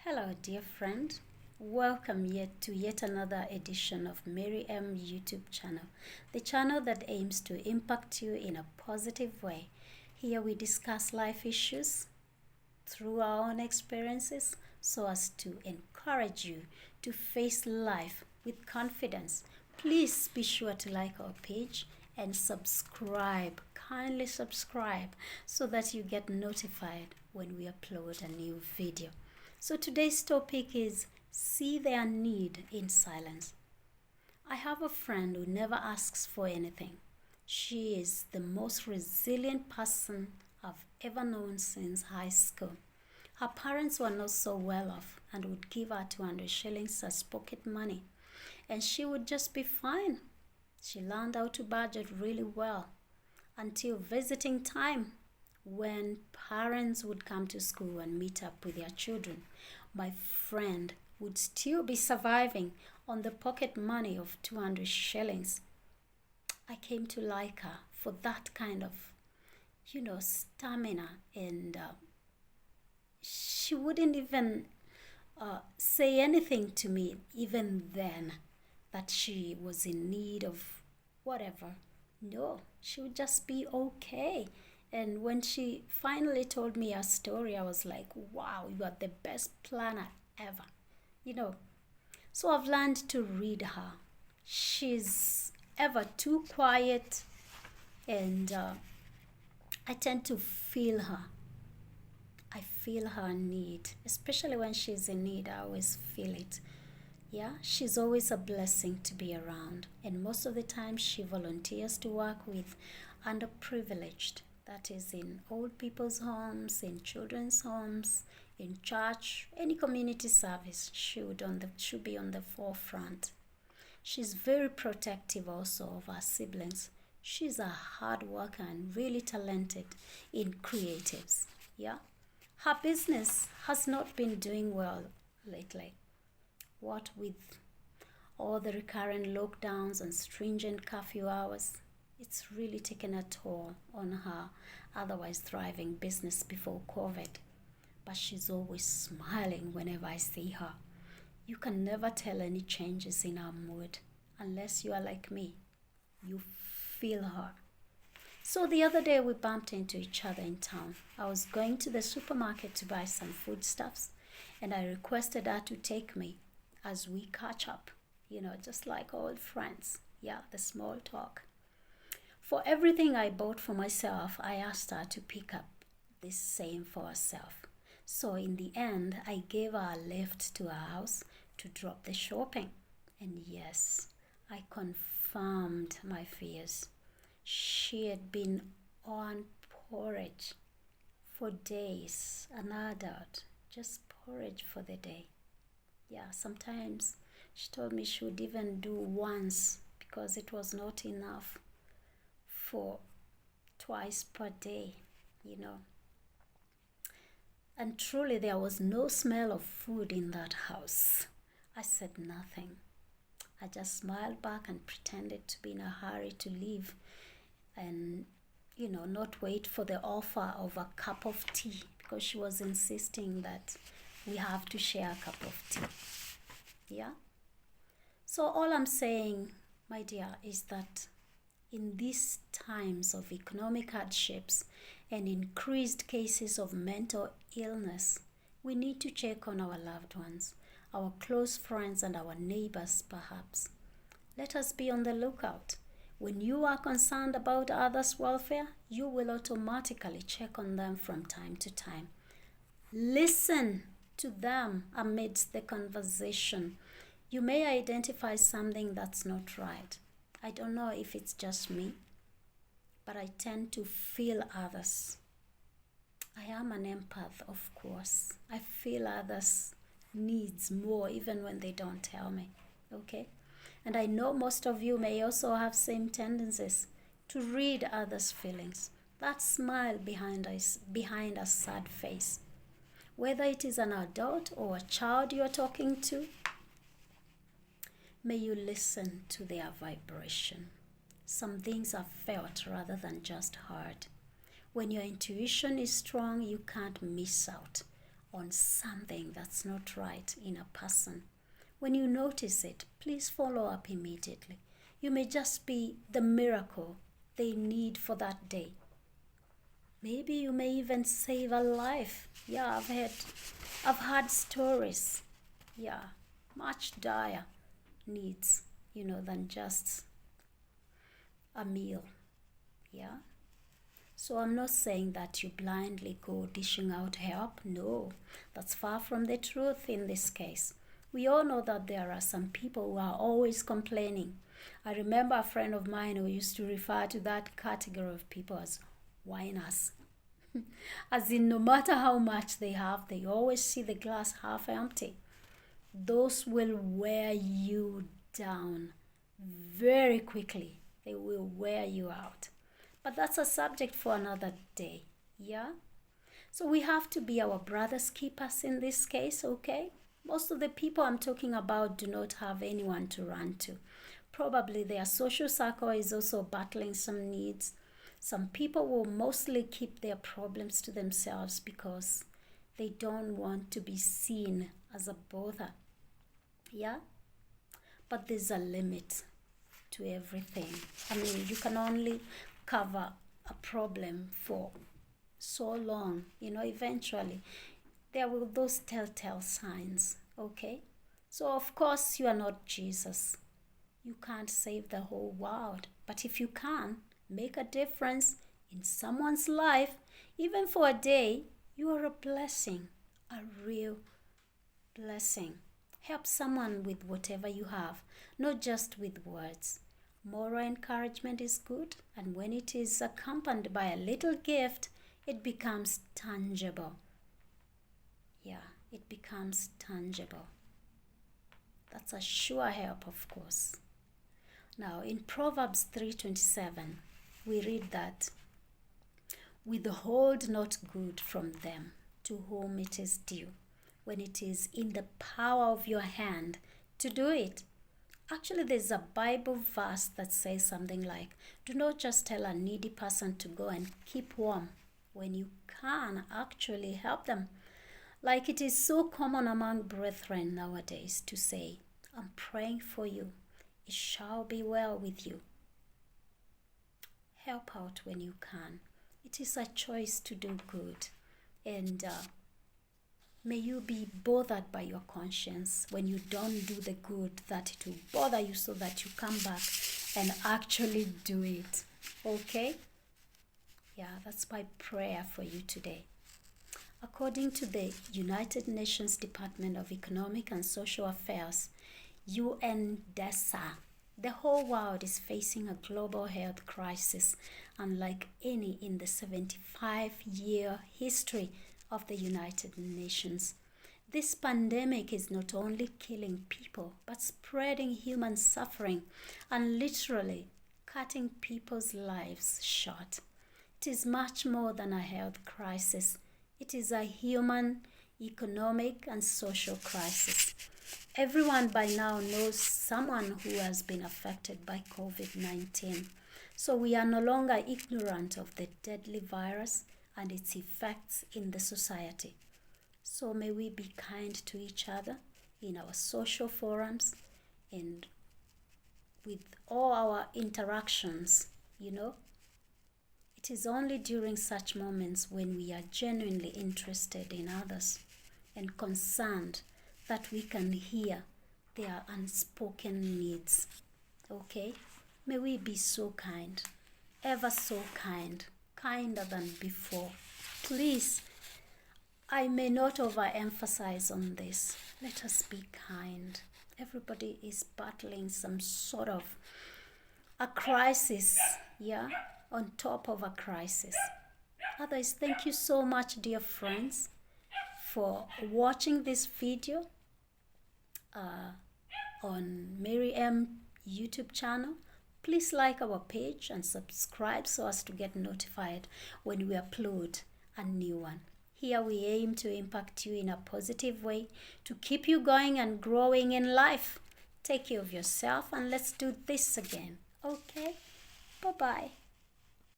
Hello, dear friend. Welcome to yet another edition of Mary M YouTube channel, the channel that aims to impact you in a positive way. Here we discuss life issues through our own experiences so as to encourage you to face life with confidence. Please be sure to like our page and subscribe. Kindly subscribe so that you get notified when we upload a new video. So today's topic is see their need in silence. I have a friend who never asks for anything. She is the most resilient person I've ever known since high school. Her parents were not so well off and would give her 200 shillings as pocket money, and she would just be fine. She learned how to budget really well until visiting time, when parents would come to school and meet up with their children. My friend would still be surviving on the pocket money of 200 shillings. I came to like her for that kind of, stamina, and she wouldn't even say anything to me even then that she was in need of whatever. No, she would just be okay. And when she finally told me her story, I was like, wow, you are the best planner ever. So I've learned to read her. She's ever too quiet, and I tend to feel her. I feel her need, especially when she's in need. I always feel it. Yeah, she's always a blessing to be around. And most of the time, she volunteers to work with underprivileged. That is in old people's homes, in children's homes, in church, any community service. Should be on the forefront. She's very protective also of her siblings. She's a hard worker and really talented in creatives. Yeah, her business has not been doing well lately. What with all the recurrent lockdowns and stringent curfew hours, it's really taken a toll on her otherwise thriving business before COVID. But she's always smiling whenever I see her. You can never tell any changes in her mood unless you are like me. You feel her. So the other day we bumped into each other in town. I was going to the supermarket to buy some foodstuffs, and I requested her to take me as we catch up, just like old friends. Yeah, the small talk. For everything I bought for myself, I asked her to pick up the same for herself. So in the end, I gave her a lift to her house to drop the shopping. And yes, I confirmed my fears. She had been on porridge for days, an adult, just porridge for the day. Yeah, sometimes she told me she would even do once because it was not enough for twice per day. And truly there was no smell of food in that house. I said nothing. I just smiled back and pretended to be in a hurry to leave and not wait for the offer of a cup of tea, because she was insisting that we have to share a cup of tea. Yeah? So all I'm saying, my dear, is that in these times of economic hardships and increased cases of mental illness, we need to check on our loved ones, our close friends, and our neighbors perhaps. Let us be on the lookout. When you are concerned about others' welfare, you will automatically check on them from time to time. Listen to them amidst the conversation. You may identify something that's not right. I don't know if it's just me, but I tend to feel others. I am an empath, of course. I feel others' needs more even when they don't tell me, okay? And I know most of you may also have same tendencies to read others' feelings. That smile behind a sad face. Whether it is an adult or a child you're talking to, may you listen to their vibration. Some things are felt rather than just heard. When your intuition is strong, you can't miss out on something that's not right in a person. When you notice it, please follow up immediately. You may just be the miracle they need for that day. Maybe you may even save a life. Yeah, I've had stories. Yeah, much dire needs, than just a meal. Yeah. So I'm not saying that you blindly go dishing out help. No, that's far from the truth in this case. We all know that there are some people who are always complaining. I remember a friend of mine who used to refer to that category of people as whiners. As in, no matter how much they have, they always see the glass half empty. Those will wear you down very quickly. They will wear you out. But that's a subject for another day. Yeah? So we have to be our brother's keepers in this case, okay? Most of the people I'm talking about do not have anyone to run to. Probably their social circle is also battling some needs. Some people will mostly keep their problems to themselves because they don't want to be seen as a bother. Yeah? But there's a limit to everything. I mean, you can only cover a problem for so long. Eventually there will those telltale signs, okay? So of course you are not Jesus. You can't save the whole world. But if you can make a difference in someone's life, even for a day, you are a blessing, a real blessing. Help someone with whatever you have, not just with words. Moral encouragement is good, and when it is accompanied by a little gift, it becomes tangible. Yeah, it becomes tangible. That's a sure help, of course. Now, in Proverbs 3:27, we read that, "Withhold not good from them to whom it is due, when it is in the power of your hand to do it." Actually, there's a Bible verse that says something like, "Do not just tell a needy person to go and keep warm when you can actually help them." Like it is so common among brethren nowadays to say, "I'm praying for you. It shall be well with you." Help out when you can. It is a choice to do good. And may you be bothered by your conscience when you don't do the good, that it will bother you so that you come back and actually do it. Okay? Yeah, that's my prayer for you today. According to the United Nations Department of Economic and Social Affairs, UNDESA, the whole world is facing a global health crisis unlike any in the 75-year history of the United Nations. This pandemic is not only killing people, but spreading human suffering and literally cutting people's lives short. It is much more than a health crisis. It is a human, economic, and social crisis. Everyone by now knows someone who has been affected by COVID-19. So we are no longer ignorant of the deadly virus and its effects in the society. So may we be kind to each other in our social forums and with all our interactions, It is only during such moments when we are genuinely interested in others and concerned that we can hear their unspoken needs. Okay? May we be so kind, ever so kind, kinder than before. Please, I may not overemphasize on this. Let us be kind. Everybody is battling some sort of a crisis, on top of a crisis. Others, thank you so much, dear friends, for watching this video on Mary M YouTube channel. Please like our page and subscribe so as to get notified when we upload a new one. Here we aim to impact you in a positive way to keep you going and growing in life. Take care of yourself and let's do this again. Okay? Bye-bye.